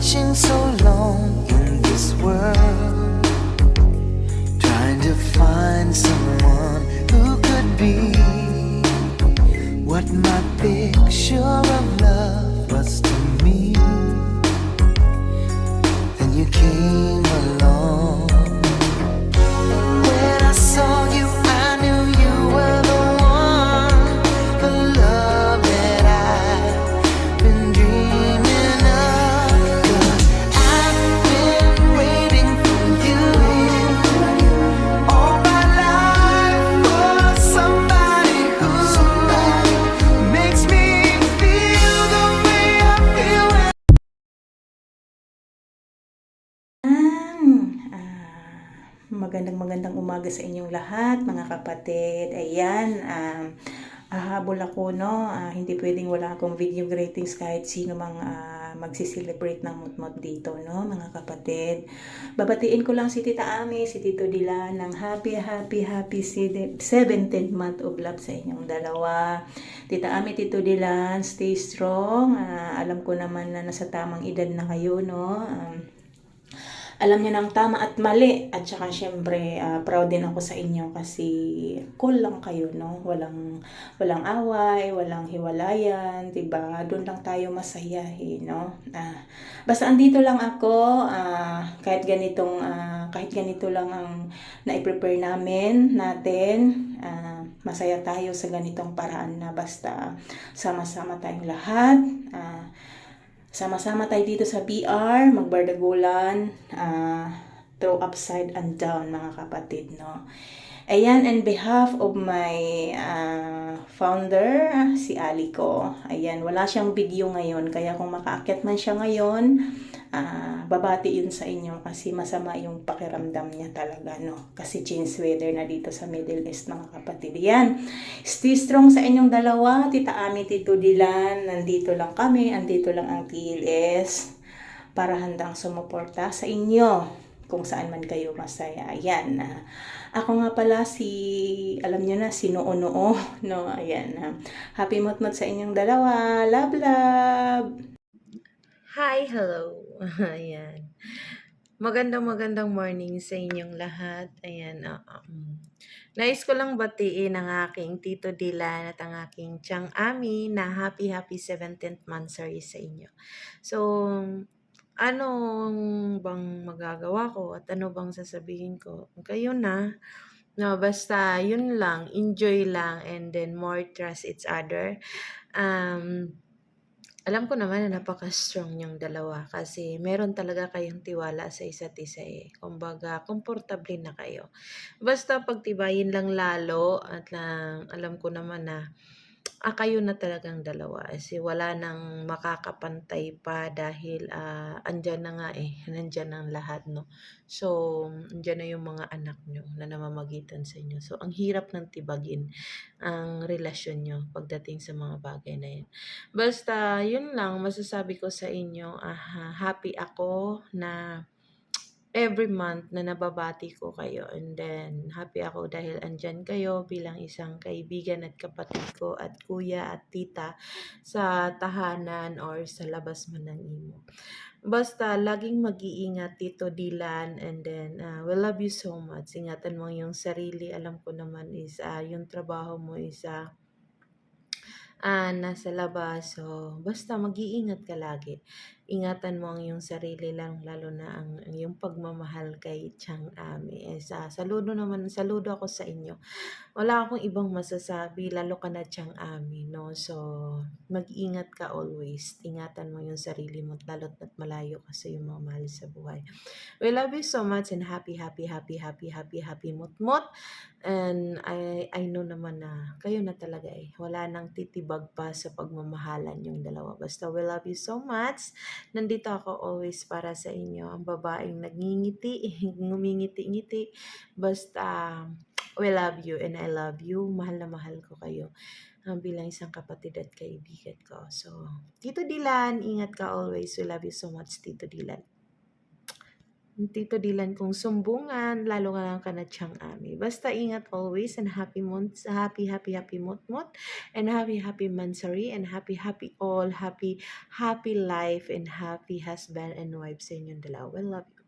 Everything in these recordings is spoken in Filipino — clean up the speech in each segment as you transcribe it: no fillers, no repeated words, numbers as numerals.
searching so long in this world, trying to find someone who could be what my picture of love was to me. Then you came along. When I saw you, I knew you were the one, the love that I've been dreaming of. 'Cause I've been waiting for you all my life, for somebody who makes me feel the way I feel. Magandang umaga sa inyong lahat, mga kapatid. Ayan, hahabol ako, no? Hindi pwedeng wala akong video greetings kahit sino mang magsiselebrate ng mutmot dito, no, mga kapatid. Babatiin ko lang si Tita Ami, si Tito Dilan ng happy 17th month of love sa inyong dalawa. Tita Ami, Tito Dilan, stay strong. Alam ko naman na nasa tamang edad na kayo, no? Alam niyo ng tama at mali, at saka syempre proud din ako sa inyo kasi cool lang kayo, no? Walang away, walang hiwalayan, 'di ba? Doon lang tayo masaya, no? Basta andito lang ako, kahit ganito lang ang na-prepare natin, masaya tayo sa ganitong paraan na basta sama-sama tayong lahat. Sama-sama tayo dito sa BR, magbardagulan, throw upside and down, mga kapatid, no? Ayan, on behalf of my founder, si Aliko. Ayan, wala siyang video ngayon, kaya kung makaakyat man siya ngayon, babati yun sa inyo kasi masama yung pakiramdam niya talaga, no? Kasi change weather na dito sa Middle East, mga kapatid. Yan, stay strong sa inyong dalawa, Tita Ami, Tito Dilan. Nandito lang kami, andito lang ang TLS para handang sumuporta sa inyo kung saan man kayo masaya. Ayan, ako nga pala alam nyo na, si Noo, no? Ayan, happy mutmut sa inyong dalawa. Love, love! Hi, hello. Ayan. Magandang morning sa inyong lahat. Ayan. Nais ko lang batiin ang aking Tito Dilan at ang aking Tiyang Ami na happy 17th monthsary sa inyo. So, anong bang magagawa ko at ano bang sasabihin ko? Kayo na. No, basta yun lang, enjoy lang, and then more trust each other. Alam ko naman na napaka-strong niyong dalawa kasi meron talaga kayong tiwala sa isa't isa eh. Kumbaga, komportable na kayo. Basta pagtibayin lang lalo at alam ko naman na kayo na talagang dalawa kasi wala nang makakapantay pa dahil andyan na nga eh, nandyan ang lahat, no? So, andyan na yung mga anak nyo na namamagitan sa inyo. So, ang hirap ng tibagin ang relasyon nyo pagdating sa mga bagay na yun. Basta, yun lang, masasabi ko sa inyo, happy ako na every month na nababati ko kayo, and then happy ako dahil andyan kayo bilang isang kaibigan at kapatid ko at kuya at tita sa tahanan or sa labas man ng imo. Basta laging mag-iingat, Tito Dilan, and then we love you so much. Ingatan mo yung sarili. Alam ko naman is yung trabaho mo is nasa labas. So, basta mag-iingat ka lagi. Ingatan mo ang iyong sarili lang, lalo na ang iyong pagmamahal kay Tiyang Ami. Saludo ako sa inyo. Wala akong ibang masasabi, lalo ka na Tiyang Ami, no? So, mag-ingat ka always. Ingatan mo yung sarili mo, lalo't na't malayo ka sa iyong mga mahal sa buhay. We love you so much and happy mutmut. And I know naman na kayo na talaga eh. Wala nang titibag pa sa pagmamahalan yung dalawa. Basta we love you so much. Nandito ako always para sa inyo. Ang babaeng nagngingiti, ngumingiti-ngiti. Basta we love you and I love you. Mahal na mahal ko kayo bilang isang kapatid at kaibigan ko. So, Tito Dilan, ingat ka always. We love you so much, Tito Dilan. Tito Dylan kong sumbungan, lalo nga lang kanatsyang ami. Basta ingat always and happy months, happy month, and happy mansari, and happy all, happy life, and happy husband and wife sa inyong dalawa. We love you.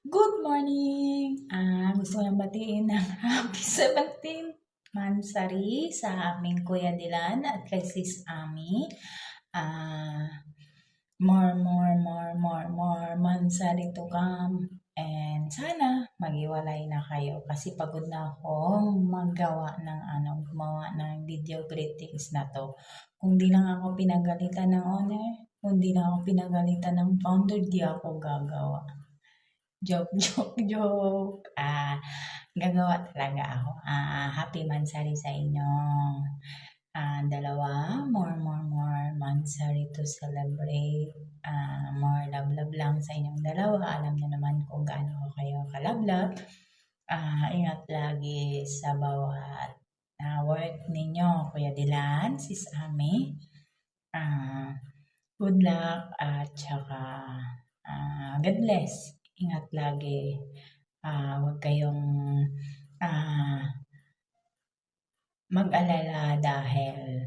Good morning! Gusto ko lang batiin ng happy 17th Mansari sa aming Kuya Dilan at kay Sis Ami. More Mansari to come. And sana maghiwalay na kayo kasi pagod na akong gumawa ng video greetings na to. Kung di lang ako pinagalitan ng owner, kung di lang ako pinagalitan ng founder, di ako gagawa. Joke. Gagawa talaga ako. Happy Mansari sa inyo. Dalawa, more Mansari to celebrate. More love lang sa inyong dalawa. Alam niyo naman kung gaano ko kayo kalablab. Ingat lagi sa bawat work ninyo, Kuya Dilan, Sis Ami. Good luck at saka God bless. Ingat lagi. Huwag kayong mag-alala dahil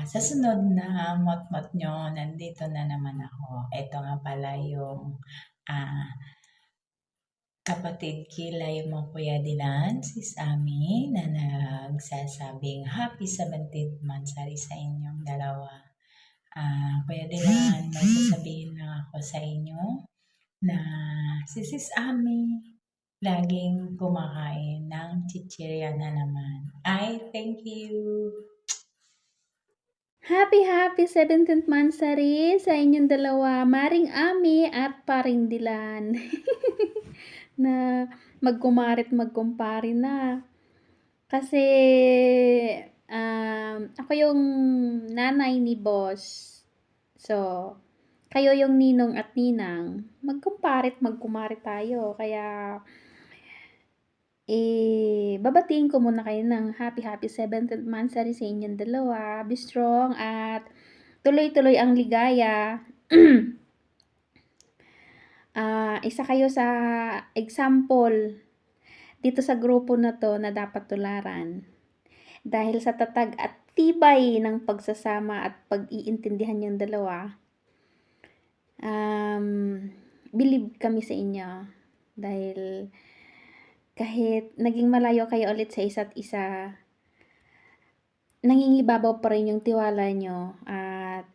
sa sunod na mot-mot nyo, nandito na naman ako. Ito nga pala yung kapatid kilay mo, Kuya Dilan, si Sami, na nagsasabing happy 17th Mansari sa inyong dalawa. Kuya Dilan, may sasabihin lang ako sa inyo na si Sis Ami laging kumakain ng chichirya na naman. Thank you! Happy 17th Mansari sa inyong dalawa, Maring Ami at Paring Dilan. Na magkumpare na. Kasi ako yung nanay ni boss. So, kayo yung ninong at ninang. Magkumare tayo. Kaya babatiin ko muna kayo ng happy 17th Mansari sa inyong dalawa. Be strong at tuloy-tuloy ang ligaya. Isa kayo sa example dito sa grupo na to na dapat tularan. Dahil sa tatag at tibay ng pagsasama at pag-iintindihan yung dalawa, believe kami sa inyo. Dahil kahit naging malayo kayo ulit sa isa't isa, nangingibabaw pa rin yung tiwala nyo at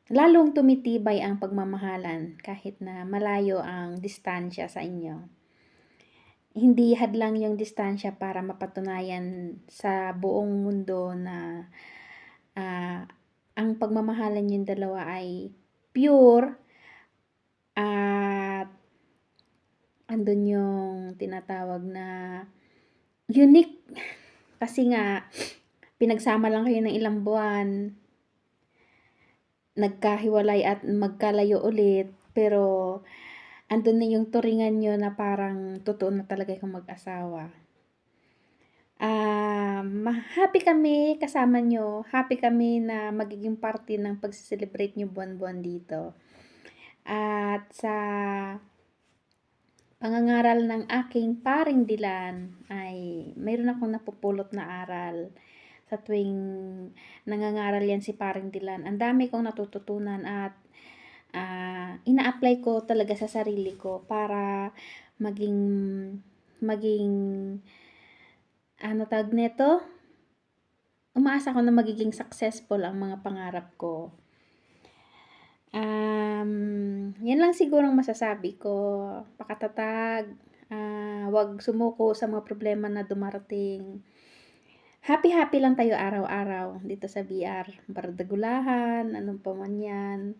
lalong tumitibay ang pagmamahalan kahit na malayo ang distansya sa inyo. Hindi hadlang yung distansya para mapatunayan sa buong mundo na ang pagmamahalan yung dalawa ay pure at andun yung tinatawag na unique. Kasi nga, pinagsama lang kayo ng ilang buwan, nagkahiwalay at magkalayo ulit, pero andun na yung turingan nyo na parang totoo na talaga kang mag-asawa. Happy kami kasama nyo. Happy kami na magiging parte ng pag-celebrate nyo buwan-buwan dito. At sa pangangaral ng aking paring Dilan ay mayroon akong napupulot na aral. Sa tuwing nangangaral yan si paring Dilan, ang dami kong natututunan at ina-apply ko talaga sa sarili ko para maging tawag nito? Umaasa ko na magiging successful ang mga pangarap ko. Yan lang siguro ang masasabi ko. Pakatatag, wag sumuko sa mga problema na dumarating. Happy lang tayo araw-araw dito sa BR. Bardagulahan, anong pa man yan.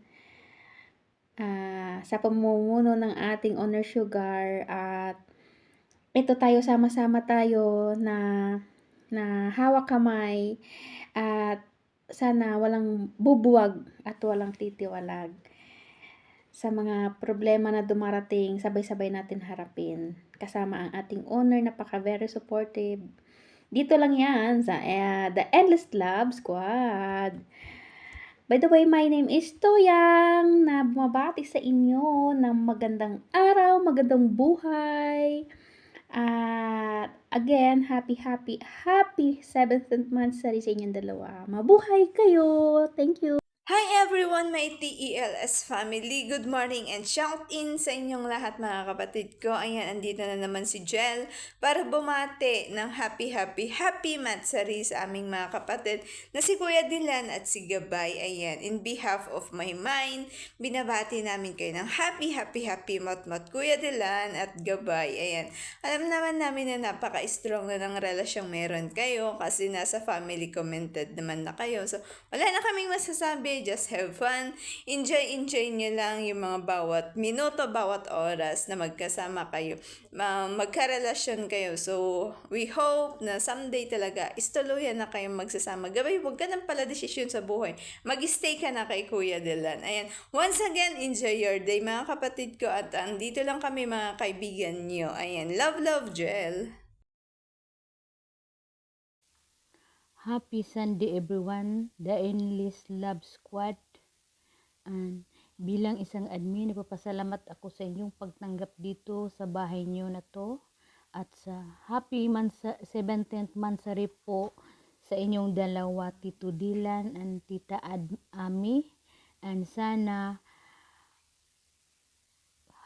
Sa pamumuno ng ating Honor Sugar at ito tayo, sama-sama tayo na hawak kamay at sana walang bubuwag at walang titiwalag. Sa mga problema na dumarating, sabay-sabay natin harapin. Kasama ang ating owner, very supportive. Dito lang yan sa The Endless Love Squad. By the way, my name is Toyang na bumabati sa inyo ng magandang araw, magandang buhay. At again, happy 7th month sa inyong dalawa. Mabuhay kayo! Thank you! Hi everyone, my TELS family. Good morning and shout in sa inyong lahat mga kapatid ko. Ayan, andito na naman si Jel para bumati ng happy Matsari sa aming mga kapatid na si Kuya Dylan at si Gabay. Ayan, in behalf of my mind, binabati namin kayo ng happy Motmot Kuya Dylan at Gabay. Ayan, alam naman namin na napaka-strong na ng relasyong meron kayo kasi nasa family commented naman na kayo. So, wala na kaming masasabi. Just have fun. Enjoy nyo lang yung mga bawat minuto, bawat oras na magkasama kayo. Magkarelasyon kayo. So, we hope na someday talaga istuluyan na kayong magsasama. Gabay, huwag ka nang pala desisyon sa buhay. Mag-stay ka na kay Kuya Dylan. Ayan. Once again, enjoy your day mga kapatid ko at andito lang kami mga kaibigan nyo. Ayan. Love, Jel. Happy Sunday everyone, the Endless Love Squad. And bilang isang admin, nagpapasalamat ako sa inyong pagtanggap dito sa bahay niyo na to. At sa happy 17th monthsary po sa inyong dalawa, Tito Dylan and Tita Ami. And sana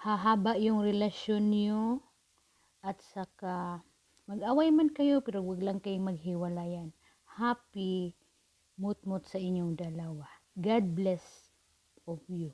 hahaba yung relasyon niyo at saka mag-away man kayo pero wag lang kayong maghiwalayan. Happy mut sa inyong dalawa. God bless of you.